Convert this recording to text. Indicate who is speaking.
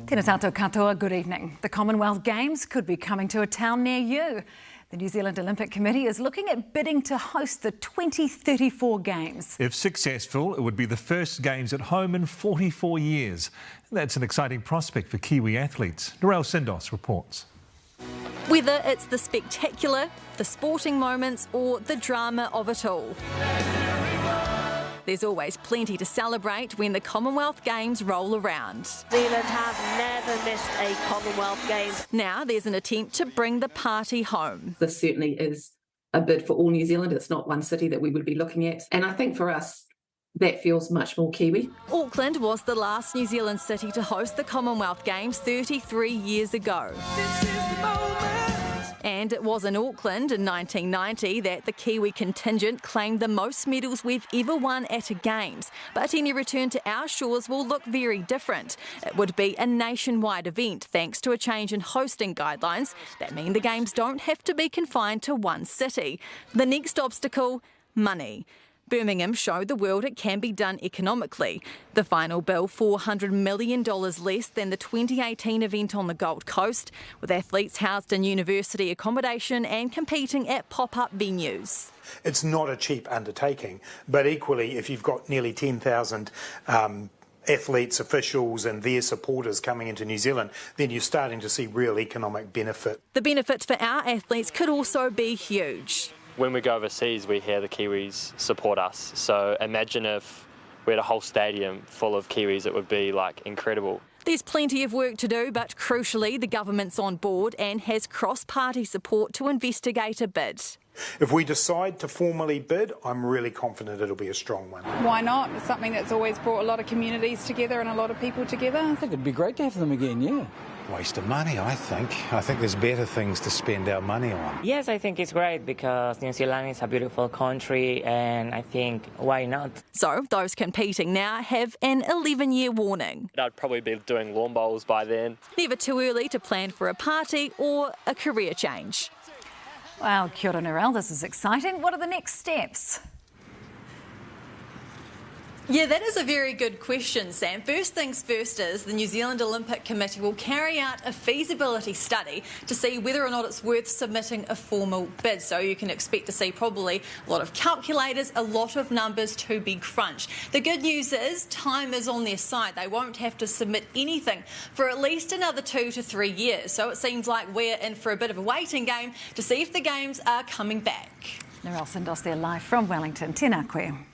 Speaker 1: Tēnā tātou katoa, good evening. The Commonwealth Games could be coming to a town near you. The New Zealand Olympic Committee is looking at bidding to host the 2034 Games.
Speaker 2: If successful, it would be the first Games at home in 44 years. That's an exciting prospect for Kiwi athletes. Narelle Sindos reports.
Speaker 3: Whether it's the spectacular, the sporting moments or the drama of it all, there's always plenty to celebrate when the Commonwealth Games roll around.
Speaker 4: Zealand have never missed a Commonwealth Games.
Speaker 3: Now there's an attempt to bring the party home.
Speaker 5: This certainly is a bid for all New Zealand. It's not one city that we would be looking at. And I think for us, that feels much more Kiwi.
Speaker 3: Auckland was the last New Zealand city to host the Commonwealth Games 33 years ago. And it was in Auckland in 1990 that the Kiwi contingent claimed the most medals we've ever won at a Games. But any return to our shores will look very different. It would be a nationwide event thanks to a change in hosting guidelines that mean the Games don't have to be confined to one city. The next obstacle, money. Birmingham showed the world it can be done economically. The final bill, $400 million less than the 2018 event on the Gold Coast, with athletes housed in university accommodation and competing at pop-up venues.
Speaker 6: It's not a cheap undertaking, but equally, if you've got nearly 10,000 athletes, officials and their supporters coming into New Zealand, then you're starting to see real economic benefit.
Speaker 3: The benefit for our athletes could also be huge.
Speaker 7: When we go overseas, we hear the Kiwis support us. So imagine if we had a whole stadium full of Kiwis, it would be like incredible.
Speaker 3: There's plenty of work to do, but crucially, the government's on board and has cross-party support to investigate a bid.
Speaker 6: If we decide to formally bid, I'm really confident it'll be a strong one.
Speaker 8: Why not? It's something that's always brought a lot of communities together and a lot of people together.
Speaker 9: I think it'd be great to have them again, yeah.
Speaker 10: Waste of money, I think. I think there's better things to spend our money on.
Speaker 11: Yes, I think it's great because New Zealand is a beautiful country and I think why not?
Speaker 3: So those competing now have an 11-year warning.
Speaker 7: I'd probably be doing lawn bowls by then.
Speaker 3: Never too early to plan for a party or a career change.
Speaker 1: Well, kia ora, Narelle, this is exciting. What are the next steps?
Speaker 12: Yeah, that is a very good question, Sam. First things first is the New Zealand Olympic Committee will carry out a feasibility study to see whether or not it's worth submitting a formal bid. So you can expect to see probably a lot of calculators, a lot of numbers to be crunched. The good news is time is on their side. They won't have to submit anything for at least another 2 to 3 years. So it seems like we're in for a bit of a waiting game to see if the Games are coming back.
Speaker 1: Narelle Sindos there live from Wellington. Tēnā koe.